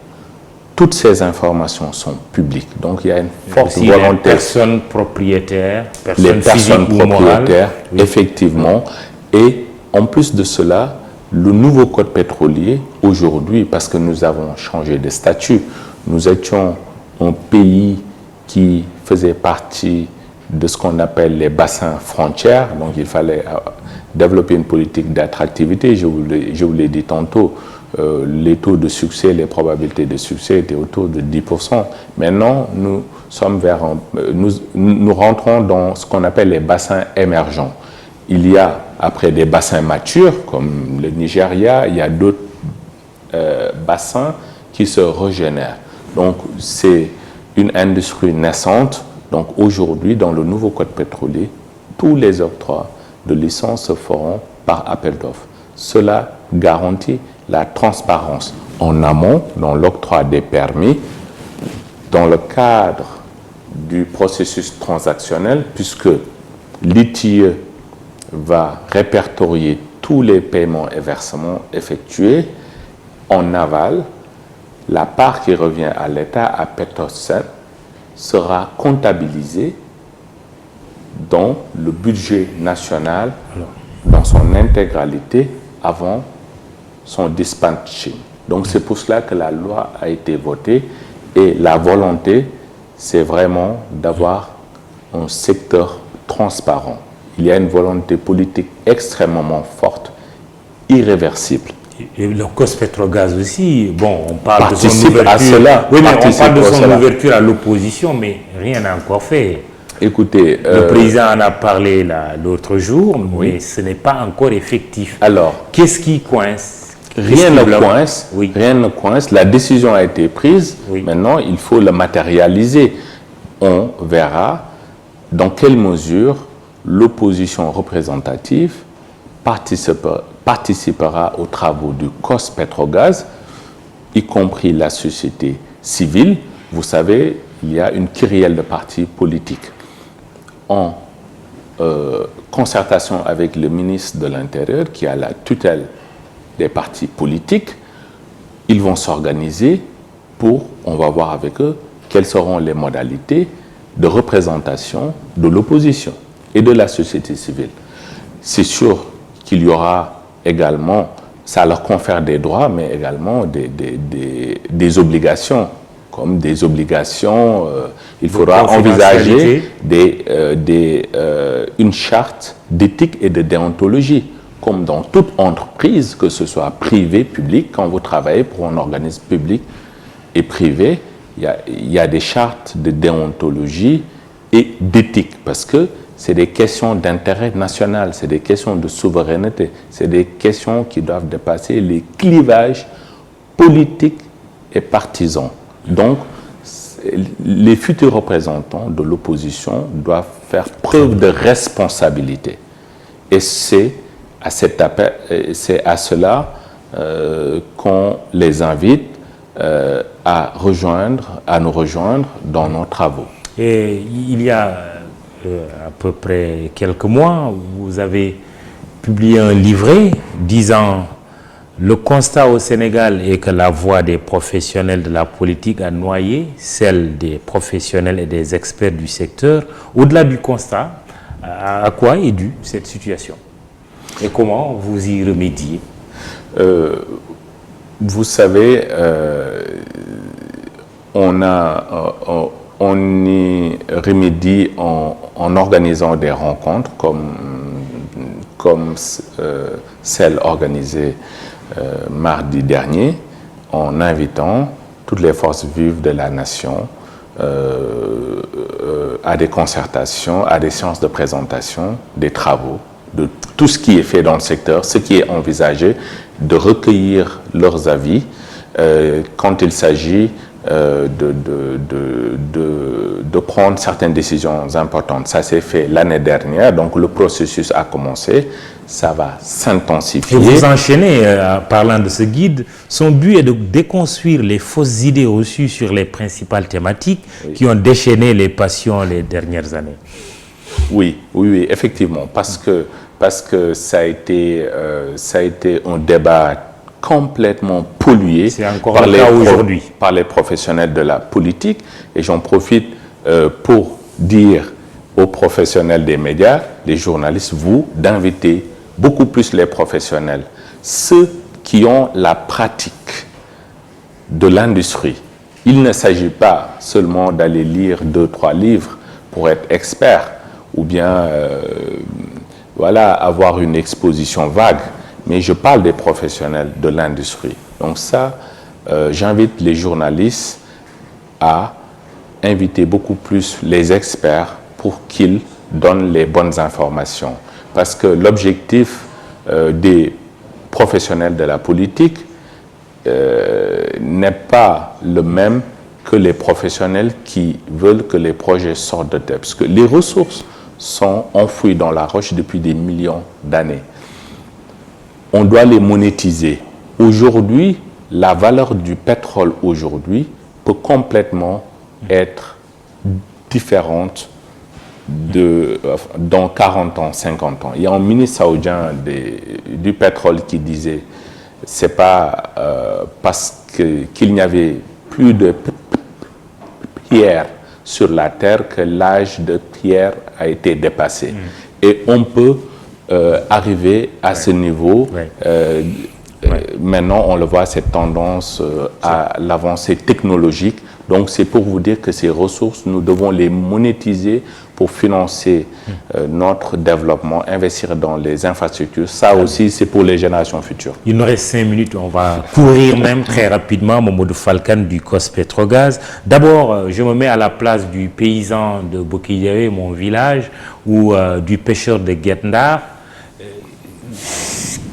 toutes ces informations sont publiques. Donc il y a une forte aussi volonté. Les personnes propriétaires, Les personnes physiques ou morales. propriétaires, effectivement. Et en plus de cela, le nouveau code pétrolier, aujourd'hui, parce que nous avons changé de statut, nous étions un pays qui faisait partie de ce qu'on appelle les bassins frontières, donc il fallait développer une politique d'attractivité. Je vous l'ai dit tantôt, les taux de succès, les probabilités de succès étaient autour de 10%. Maintenant, nous rentrons dans ce qu'on appelle les bassins émergents. Il y a après des bassins matures, comme le Nigeria, il y a d'autres bassins qui se régénèrent. Donc, c'est une industrie naissante. Donc, aujourd'hui, dans le nouveau code pétrolier, tous les octrois de licences se feront par appel d'offres. Cela garantit la transparence en amont dans l'octroi des permis, dans le cadre du processus transactionnel, puisque l'ITIE va répertorier tous les paiements et versements effectués. En aval, la part qui revient à l'État, à Petrosen, sera comptabilisée dans le budget national dans son intégralité avant son dispatching. Donc c'est pour cela que la loi a été votée et la volonté, c'est vraiment d'avoir un secteur transparent. Il y a une volonté politique extrêmement forte, irréversible. Et le COS-Petrogaz aussi, bon, on parle de son Participe ouverture. à cela. Oui, mais on Participe parle de à son cela. ouverture à l'opposition, mais rien n'a encore fait. Écoutez, Le président en a parlé l'autre jour, mais ce n'est pas encore effectif. alors, Qu'est-ce qui coince? rien Qu'est-ce qui ne bloque? coince, Oui. rien ne coince. La décision a été prise. Oui. Maintenant, il faut le matérialiser. On verra dans quelle mesure l'opposition représentative participera aux travaux du COS-Petrogaz, y compris la société civile. Vous savez, il y a une kyrielle de partis politiques. En concertation avec le ministre de l'Intérieur, qui a la tutelle des partis politiques, ils vont s'organiser pour, on va voir avec eux, quelles seront les modalités de représentation de l'opposition et de la société civile. C'est sûr qu'il y aura également, ça leur confère des droits, mais également des obligations, comme des obligations, il faudra envisager une charte d'éthique et de déontologie, comme dans toute entreprise, que ce soit privée, publique, quand vous travaillez pour un organisme public et privé, il y a des chartes de déontologie et d'éthique, parce que c'est des questions d'intérêt national, c'est des questions de souveraineté, c'est des questions qui doivent dépasser les clivages politiques et partisans. Donc, les futurs représentants de l'opposition doivent faire preuve de responsabilité. Et c'est à cela qu'on les invite à nous rejoindre dans nos travaux. Et il y a à peu près quelques mois, vous avez publié un livret disant « Le constat au Sénégal est que la voix des professionnels de la politique a noyé celle des professionnels et des experts du secteur. » Au-delà du constat, à quoi est due cette situation? Et comment vous y remédiez? Vous savez, on y remédie en organisant des rencontres comme celle organisée mardi dernier, en invitant toutes les forces vives de la nation à des concertations, à des séances de présentation, des travaux, de tout ce qui est fait dans le secteur, ce qui est envisagé, de recueillir leurs avis quand il s'agit de prendre certaines décisions importantes. Ça s'est fait l'année dernière, donc le processus a commencé, ça va s'intensifier. Et vous enchaînez, parlant de ce guide, son but est de déconstruire les fausses idées reçues sur les principales thématiques qui ont déchaîné les passions les dernières années. Oui, effectivement, parce que ça a été un débat complètement pollué par les professionnels de la politique. Et j'en profite pour dire aux professionnels des médias, les journalistes, d'inviter beaucoup plus les professionnels, ceux qui ont la pratique de l'industrie. Il ne s'agit pas seulement d'aller lire 2-3 livres pour être expert ou bien avoir une exposition vague, mais je parle des professionnels de l'industrie. Donc ça, j'invite les journalistes à inviter beaucoup plus les experts pour qu'ils donnent les bonnes informations. Parce que l'objectif des professionnels de la politique n'est pas le même que les professionnels qui veulent que les projets sortent de terre. Parce que les ressources sont enfouies dans la roche depuis des millions d'années. On doit les monétiser. Aujourd'hui, la valeur du pétrole aujourd'hui peut complètement être différente dans 40 ans, 50 ans. Il y a un ministre saoudien du pétrole qui disait c'est pas parce qu'il n'y avait plus de pierre sur la terre que l'âge de pierre a été dépassé. Et on peut arriver à ce niveau. Maintenant, on le voit, cette tendance à l'avancée technologique. Donc, c'est pour vous dire que ces ressources, nous devons les monétiser pour financer notre développement, investir dans les infrastructures. Ça aussi, c'est pour les générations futures. Il nous reste 5 minutes, on va courir même très rapidement. Mamadou Falkan du COS-Petrogaz. D'abord, je me mets à la place du paysan de Bokidiawe, mon village, ou du pêcheur de Guet-Ndar,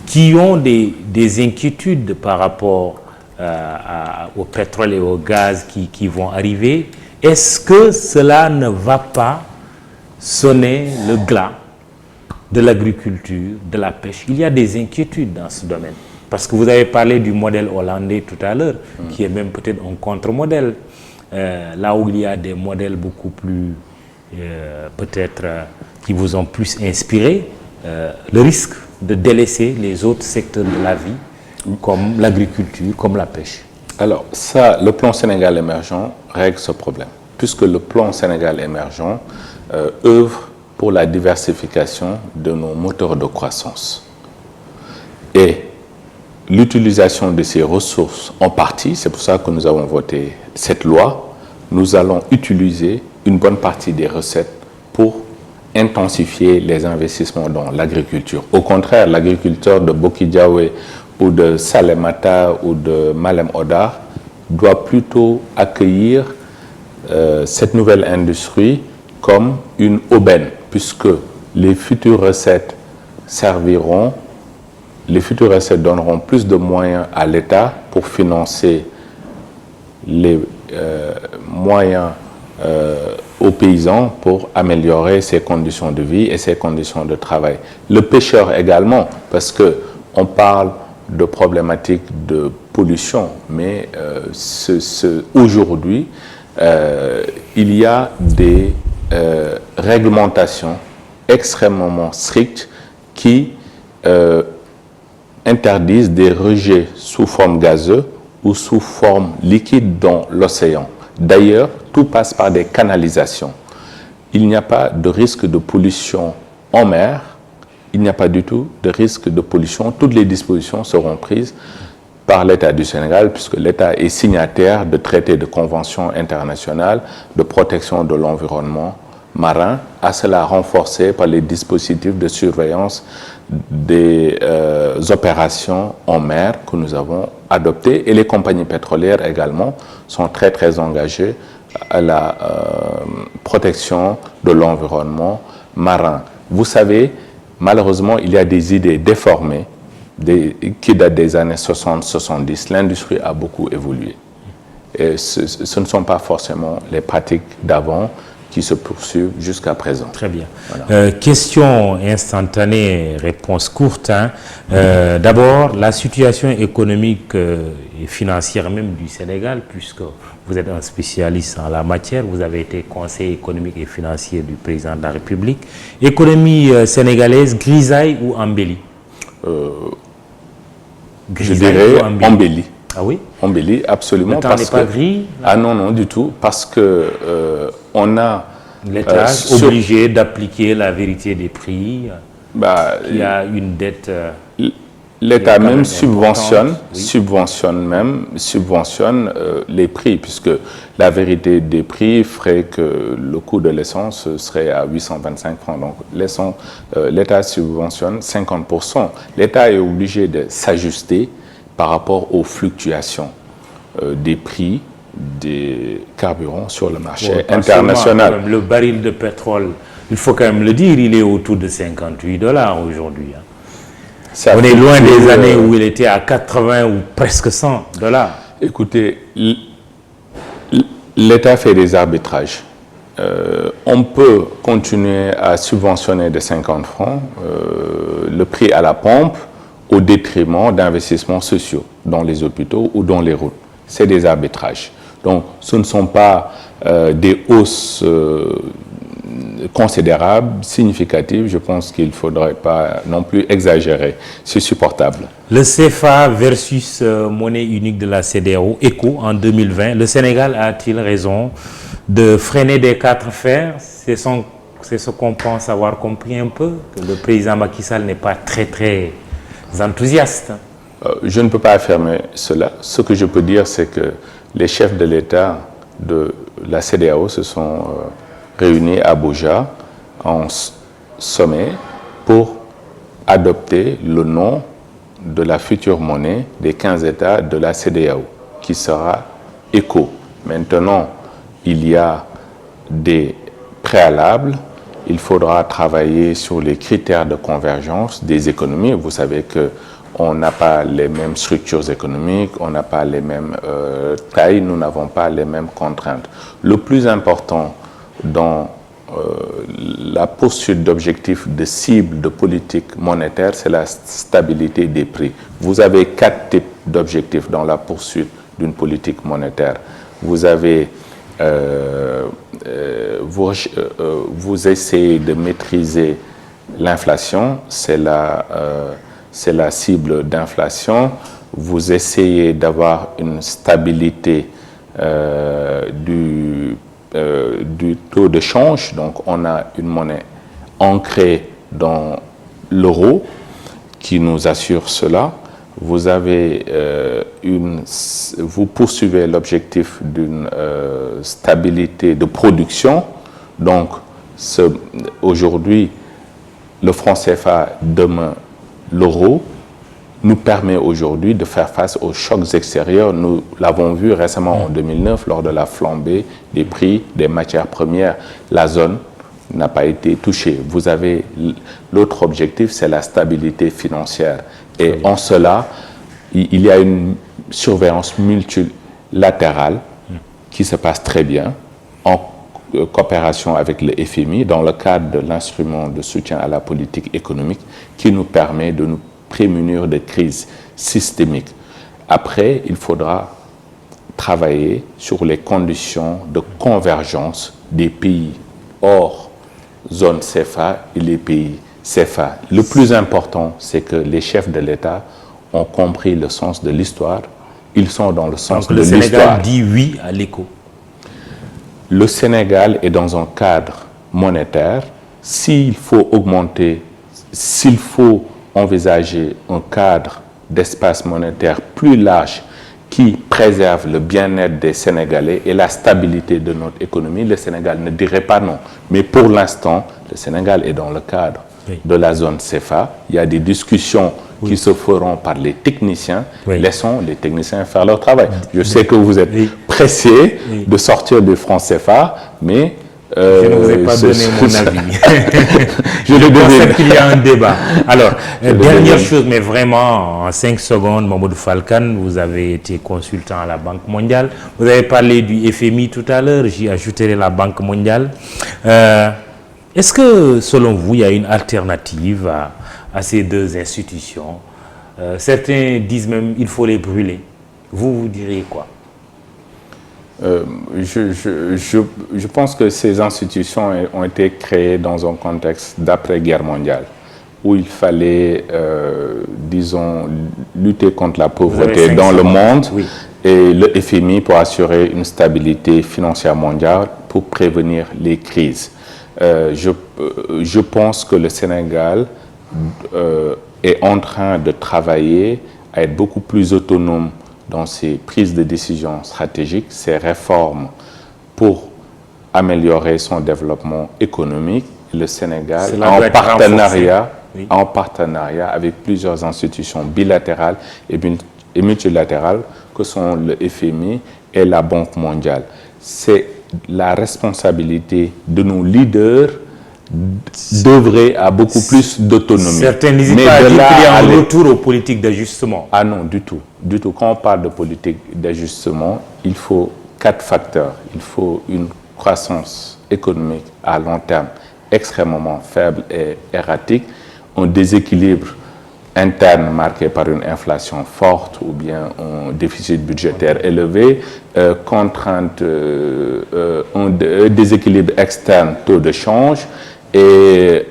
qui ont des inquiétudes par rapport au pétrole et au gaz qui vont arriver. Est-ce que cela ne va pas sonner le glas de l'agriculture, de la pêche? Il y a des inquiétudes dans ce domaine. Parce que vous avez parlé du modèle hollandais tout à l'heure, qui est même peut-être un contre-modèle. Là où il y a des modèles beaucoup plus, peut-être, qui vous ont plus inspiré, le risque de délaisser les autres secteurs de la vie, comme l'agriculture, comme la pêche. Alors, ça, le plan Sénégal émergent règle ce problème, puisque le plan Sénégal émergent œuvre pour la diversification de nos moteurs de croissance. Et l'utilisation de ces ressources en partie, c'est pour ça que nous avons voté cette loi, nous allons utiliser une bonne partie des recettes pour intensifier les investissements dans l'agriculture. Au contraire, l'agriculteur de Bokidiawe ou de Salemata ou de Malem Hodar doit plutôt accueillir cette nouvelle industrie comme une aubaine, puisque les futures recettes donneront plus de moyens à l'État pour financer les moyens aux paysans pour améliorer ses conditions de vie et ses conditions de travail. Le pêcheur également, parce qu'on parle de problématiques de pollution, mais aujourd'hui, il y a des réglementations extrêmement strictes qui interdisent des rejets sous forme gazeuse ou sous forme liquide dans l'océan. D'ailleurs, tout passe par des canalisations. Il n'y a pas de risque de pollution en mer, il n'y a pas du tout de risque de pollution. Toutes les dispositions seront prises par l'État du Sénégal, puisque l'État est signataire de traités de conventions internationales de protection de l'environnement marin, à cela renforcé par les dispositifs de surveillance des opérations en mer que nous avons adoptés. Et les compagnies pétrolières également sont très très engagées à la protection de l'environnement marin. Vous savez, malheureusement, il y a des idées déformées qui datent des années 60-70. L'industrie a beaucoup évolué. Et ce ne sont pas forcément les pratiques d'avant qui se poursuivent jusqu'à présent. Très bien. Voilà. Question instantanée, réponse courte. D'abord, la situation économique et financière même du Sénégal, puisque vous êtes un spécialiste en la matière, vous avez été conseiller économique et financier du président de la République. Économie sénégalaise, grisaille ou embellie? Je dirais embelli. Ah oui? Embelli, absolument. Le temps n'est pas gris? Ah non, non, du tout. Parce que on a... L'État obligé d'appliquer la vérité des prix. Il y a une dette... L'État même subventionne les prix, puisque la vérité des prix ferait que le coût de l'essence serait à 825 francs. Donc l'État subventionne 50%. L'État est obligé de s'ajuster par rapport aux fluctuations des prix des carburants sur le marché international. Le baril de pétrole, il faut quand même le dire, il est autour de 58 $ aujourd'hui. On est loin des années où il était à 80 ou presque 100 $. Écoutez, l'État fait des arbitrages. On peut continuer à subventionner de 50 francs le prix à la pompe au détriment d'investissements sociaux dans les hôpitaux ou dans les routes. C'est des arbitrages. Donc, ce ne sont pas des hausses considérables, significatives. Je pense qu'il ne faudrait pas non plus exagérer. C'est supportable. Le CFA versus monnaie unique de la CEDEAO, ECO, en 2020, le Sénégal a-t-il raison de freiner des 4 fers? C'est ce qu'on pense avoir compris un peu, que le président Macky Sall n'est pas très enthousiaste. Je ne peux pas affirmer cela. Ce que je peux dire, c'est que les chefs de l'État de la CEDEAO se sont réunis à Abuja en sommet pour adopter le nom de la future monnaie des 15 États de la CEDEAO, qui sera ECO. Maintenant, il y a des préalables. Il faudra travailler sur les critères de convergence des économies. Vous savez qu'on n'a pas les mêmes structures économiques, on n'a pas les mêmes tailles, nous n'avons pas les mêmes contraintes. Le plus important dans la poursuite d'objectifs de cibles de politique monétaire, c'est la stabilité des prix. Vous avez 4 types d'objectifs dans la poursuite d'une politique monétaire. Vous avez vous essayez de maîtriser l'inflation, c'est la cible d'inflation. Vous essayez d'avoir une stabilité du taux de change. Donc, on a une monnaie ancrée dans l'euro qui nous assure cela. Vous avez vous poursuivez l'objectif d'une stabilité de production. Donc, aujourd'hui, le franc CFA, demain, l'euro, nous permet aujourd'hui de faire face aux chocs extérieurs. Nous l'avons vu récemment en 2009 lors de la flambée des prix des matières premières. La zone n'a pas été touchée. Vous avez l'autre objectif, c'est la stabilité financière. Et en cela, il y a une surveillance multilatérale qui se passe très bien en coopération avec le FMI dans le cadre de l'instrument de soutien à la politique économique qui nous permet de nous prémunir de crises systémiques. Après, il faudra travailler sur les conditions de convergence des pays hors zone CFA et les pays CFA. Le plus important, c'est que les chefs de l'État ont compris le sens de l'histoire. Ils sont dans le sens de l'histoire. Le Sénégal dit oui à l'ECO. Le Sénégal est dans un cadre monétaire. S'il faut augmenter, s'il faut envisager un cadre d'espace monétaire plus large qui préserve le bien-être des Sénégalais et la stabilité de notre économie, le Sénégal ne dirait pas non. Mais pour l'instant, le Sénégal est dans le cadre de la zone CFA. Il y a des discussions qui se feront par les techniciens. Laissons les techniciens faire leur travail. Je sais que vous êtes pressés de sortir du franc CFA, mais... je ne vous ai pas donné mon avis. Je pense qu'il y a un débat. Alors, dernière chose, mais vraiment en 5 secondes, Mamadou Falcane, vous avez été consultant à la Banque mondiale. Vous avez parlé du FMI tout à l'heure, j'y ajouterai la Banque mondiale. Est-ce que, selon vous, il y a une alternative à ces deux institutions? Certains disent même qu'il faut les brûler. Vous diriez quoi? Je pense que ces institutions ont été créées dans un contexte d'après-guerre mondiale. où il fallait, disons, lutter contre la pauvreté dans le monde, oui, et le FMI pour assurer une stabilité financière mondiale pour prévenir les crises. Je pense que le Sénégal est en train de travailler à être beaucoup plus autonome dans ses prises de décision stratégiques, ses réformes pour améliorer son développement économique. Le Sénégal, en partenariat avec plusieurs institutions bilatérales et multilatérales que sont le FMI et la Banque mondiale. C'est la responsabilité de nos leaders d'œuvrer à beaucoup plus d'autonomie. Certains n'hésitent pas à dire qu'il y a un retour aux politiques d'ajustement. Ah non, du tout. Du tout. Quand on parle de politique d'ajustement, il faut 4 facteurs. Il faut une croissance économique à long terme extrêmement faible et erratique, un déséquilibre interne marqué par une inflation forte ou bien un déficit budgétaire élevé, contrainte, un déséquilibre externe, taux de change et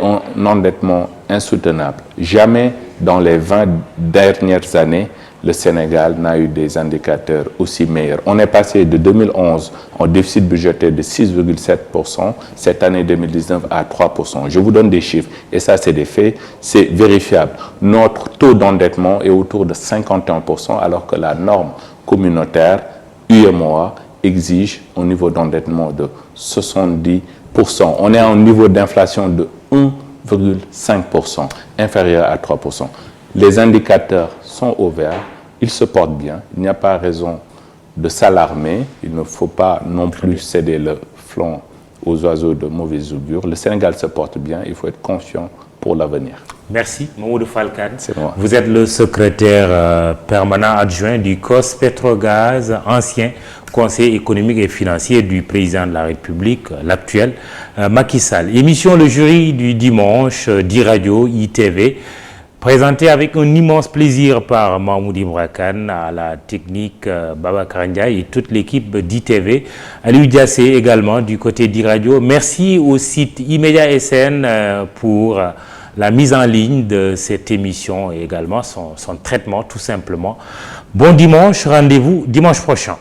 un endettement insoutenable. Jamais dans les 20 dernières années, le Sénégal n'a eu des indicateurs aussi meilleurs. On est passé de 2011 en déficit budgétaire de 6,7%, cette année 2019 à 3%. Je vous donne des chiffres, et ça c'est des faits, c'est vérifiable. Notre taux d'endettement est autour de 51%, alors que la norme communautaire UEMOA exige un niveau d'endettement de 70%. On est à un niveau d'inflation de 1,5%, inférieur à 3%. Les indicateurs sont au vert, ils se portent bien, il n'y a pas raison de s'alarmer, il ne faut pas non plus céder le flanc aux oiseaux de mauvais augure. Le Sénégal se porte bien, il faut être confiant pour l'avenir. Merci, Mamadou Fall Kane. C'est moi. Vous êtes le secrétaire permanent adjoint du COS Petrogaz, ancien conseiller économique et financier du président de la République, l'actuel Macky Sall. Émission Le Jury du dimanche d'e-Radio, ITV, présenté avec un immense plaisir par Mahmoud Ibra Kane, à la technique Babacar Ndiaye et toute l'équipe d'ITV. Aliou Diassé également du côté d'e-Radio. Merci au site Immédia SN pour la mise en ligne de cette émission et également son traitement tout simplement. Bon dimanche, rendez-vous dimanche prochain.